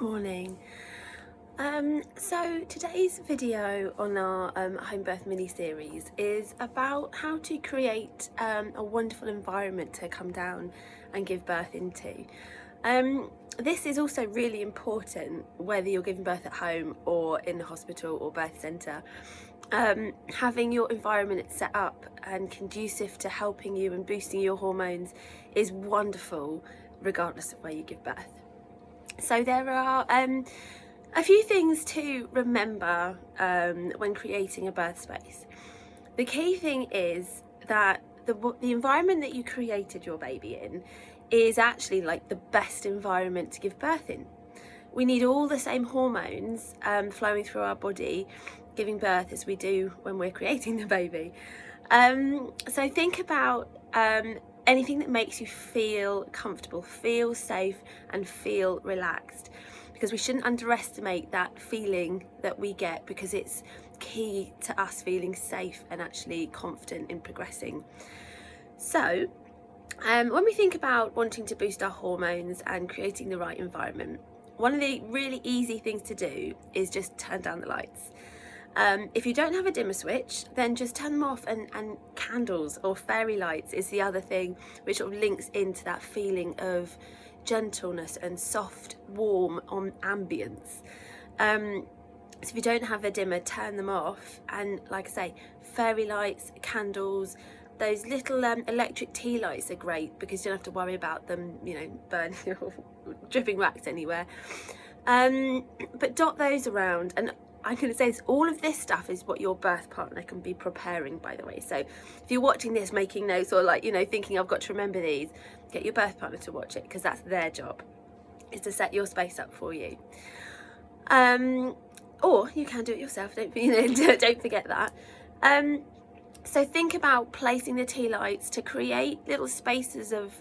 Morning. So today's video on our home birth mini series is about how to create a wonderful environment to come down and give birth into. This is also really important whether you're giving birth at home or in the hospital or birth centre. Having your environment set up and conducive to helping you and boosting your hormones is wonderful regardless of where you give birth. So there are a few things to remember when creating a birth space. The key thing is that the environment that you created your baby in is actually like the best environment to give birth in. We need all the same hormones flowing through our body giving birth as we do when we're creating the baby. So think about anything that makes you feel comfortable, feel safe and feel relaxed, because we shouldn't underestimate that feeling that we get, because it's key to us feeling safe and actually confident in progressing. So when we think about wanting to boost our hormones and creating the right environment, one of the really easy things to do is just turn down the lights. If you don't have a dimmer switch, then just turn them off, and candles or fairy lights is the other thing which sort of links into that feeling of gentleness and soft, warm on ambience. So if you don't have a dimmer, turn them off, and like I say, fairy lights, candles, those little electric tea lights are great because you don't have to worry about them, burning or dripping wax anywhere. But dot those around, and I'm going to say this, all of this stuff is what your birth partner can be preparing, by the way. So if you're watching this, making notes, or thinking I've got to remember these, get your birth partner to watch it, because that's their job, is to set your space up for you. Or you can do it yourself, don't forget that. So think about placing the tea lights to create little spaces of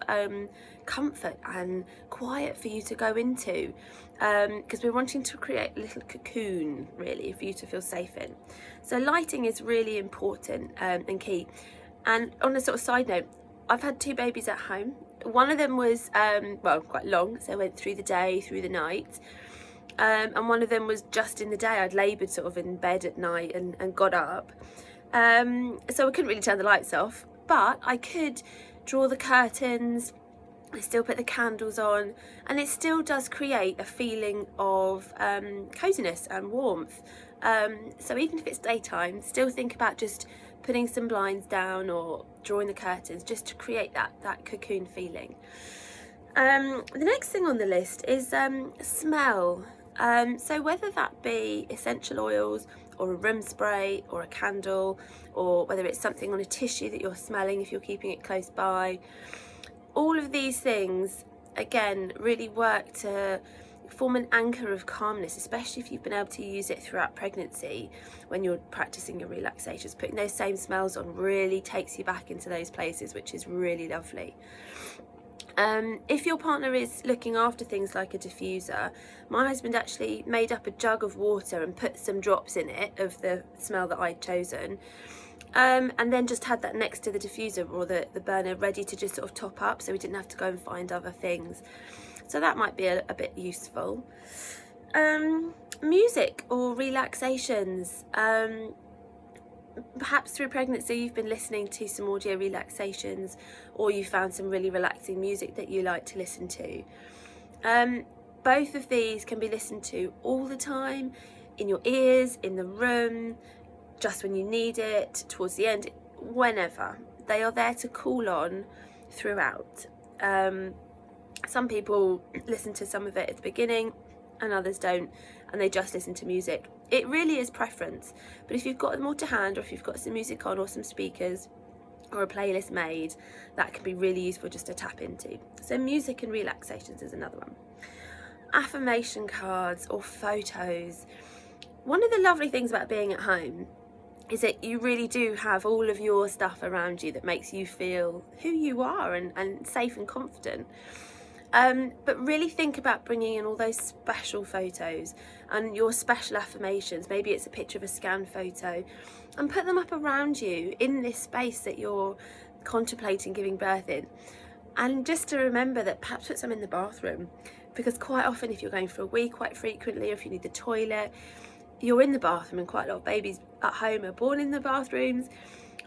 comfort and quiet for you to go into, because we're wanting to create a little cocoon really for you to feel safe in. So lighting is really important and key. And on a sort of side note, I've had 2 babies at home. One of them was quite long, so I went through the day, through the night. And one of them was just in the day. I'd laboured sort of in bed at night and got up. So I couldn't really turn the lights off, but I could draw the curtains, I still put the candles on, and it still does create a feeling of coziness and warmth. So even if it's daytime, still think about just putting some blinds down or drawing the curtains just to create that cocoon feeling. The next thing on the list is smell. So whether that be essential oils or a room spray or a candle, or whether it's something on a tissue that you're smelling if you're keeping it close by, all of these things again really work to form an anchor of calmness, especially if you've been able to use it throughout pregnancy when you're practicing your relaxations. Putting those same smells on really takes you back into those places, which is really lovely. If your partner is looking after things like a diffuser, my husband actually made up a jug of water and put some drops in it of the smell that I'd chosen, and then just had that next to the diffuser or the burner ready to just sort of top up, so we didn't have to go and find other things. So that might be a bit useful. Music or relaxations. Perhaps through pregnancy you've been listening to some audio relaxations, or you found some really relaxing music that you like to listen to. Both of these can be listened to all the time, in your ears, in the room, just when you need it, towards the end, whenever. They are there to cool on throughout. Some people listen to some of it at the beginning and others don't, and they just listen to music. It really is preference, but if you've got them all to hand, or if you've got some music on or some speakers or a playlist made, that can be really useful just to tap into. So music and relaxations is another one. Affirmation cards or photos. One of the lovely things about being at home is that you really do have all of your stuff around you that makes you feel who you are and safe and confident. But really think about bringing in all those special photos and your special affirmations. Maybe it's a picture of a scanned photo, and put them up around you in this space that you're contemplating giving birth in. And just to remember that perhaps put some in the bathroom, because quite often if you're going for a wee quite frequently, or if you need the toilet, you're in the bathroom, and quite a lot of babies at home are born in the bathrooms.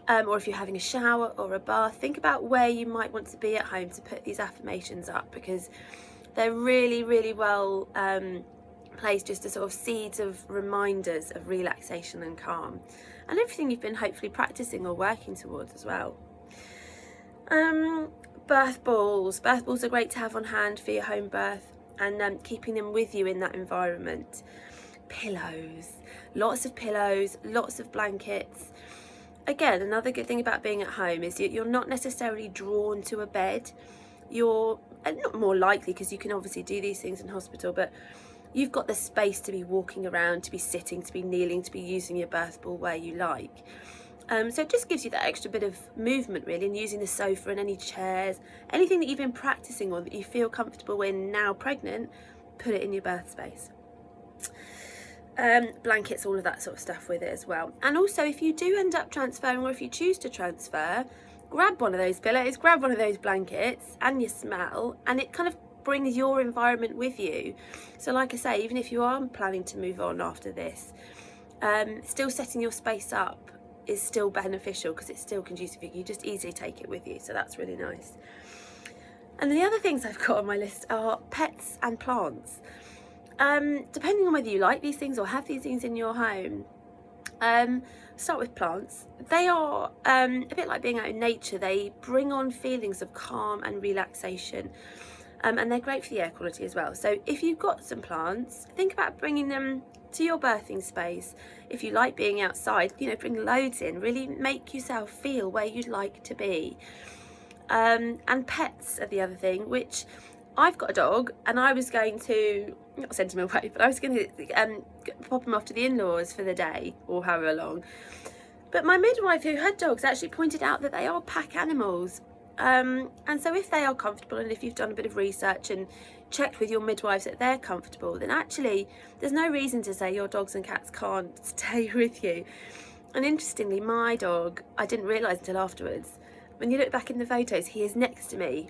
Or if you're having a shower or a bath, think about where you might want to be at home to put these affirmations up, because they're really, really well placed just as sort of seeds of reminders of relaxation and calm, and everything you've been hopefully practicing or working towards as well. Birth balls. Birth balls are great to have on hand for your home birth, and keeping them with you in that environment. Pillows. Lots of pillows, lots of blankets. Again, another good thing about being at home is you're not necessarily drawn to a bed. You're not more likely, because you can obviously do these things in hospital, but you've got the space to be walking around, to be sitting, to be kneeling, to be using your birth ball where you like. So it just gives you that extra bit of movement really, and using the sofa and any chairs, anything that you've been practicing on that you feel comfortable in now pregnant, put it in your birth space. Blankets, all of that sort of stuff with it as well. And also, if you do end up transferring, or if you choose to transfer, grab one of those pillows, grab one of those blankets and your smell, and it kind of brings your environment with you. So like I say, even if you are planning to move on after this, still setting your space up is still beneficial, because it's still conducive. You just easily take it with you, so that's really nice. And the other things I've got on my list are pets and plants. Depending on whether you like these things or have these things in your home, start with plants. They are a bit like being out in nature. They bring on feelings of calm and relaxation, and they're great for the air quality as well. So if you've got some plants, think about bringing them to your birthing space. If you like being outside, bring loads in. Really make yourself feel where you'd like to be. And pets are the other thing, which I've got a dog, and I was going to not send him away, but I was going to pop him off to the in-laws for the day or however long. But my midwife, who had dogs, actually pointed out that they are pack animals, and so if they are comfortable, and if you've done a bit of research and checked with your midwives that they're comfortable, then actually there's no reason to say your dogs and cats can't stay with you. And interestingly, my dog, I didn't realise until afterwards, when you look back in the photos, he is next to me.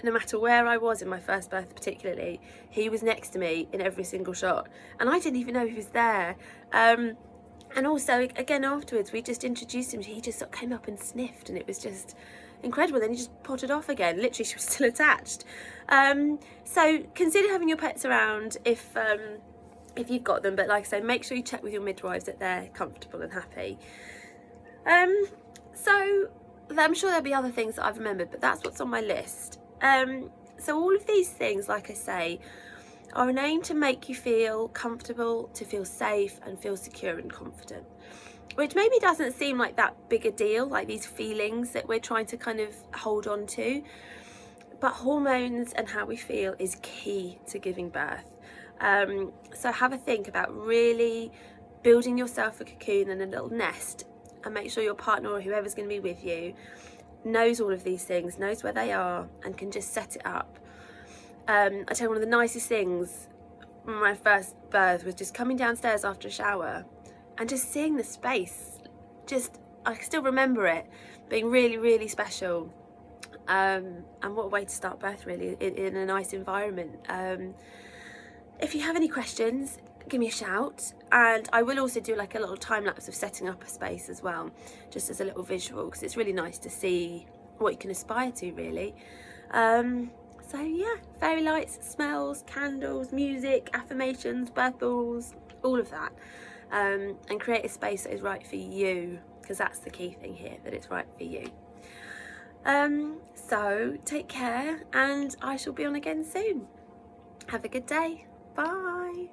No matter where I was in my first birth particularly, he was next to me in every single shot, and I didn't even know he was there. And also, again, afterwards we just introduced him. He just sort of came up and sniffed, and it was just incredible. Then he just potted off again. Literally, she was still attached. So consider having your pets around if you've got them, but like I say, make sure you check with your midwives that they're comfortable and happy. So I'm sure there'll be other things that I've remembered, but that's what's on my list. So all of these things, like I say, are an aim to make you feel comfortable, to feel safe and feel secure and confident, which maybe doesn't seem like that big a deal, like these feelings that we're trying to kind of hold on to, but hormones and how we feel is key to giving birth. So have a think about really building yourself a cocoon and a little nest, and make sure your partner or whoever's going to be with you knows all of these things, knows where they are, and can just set it up. I tell you, one of the nicest things from my first birth was just coming downstairs after a shower and just seeing the space. I still remember it being really, really special. And what a way to start birth, really, in a nice environment. If you have any questions, give me a shout, and I will also do like a little time lapse of setting up a space as well, just as a little visual, because it's really nice to see what you can aspire to, really. So yeah, fairy lights, smells, candles, music, affirmations, birth balls, all of that, and create a space that is right for you, because that's the key thing here, that it's right for you. So take care, and I shall be on again soon. Have a good day. Bye.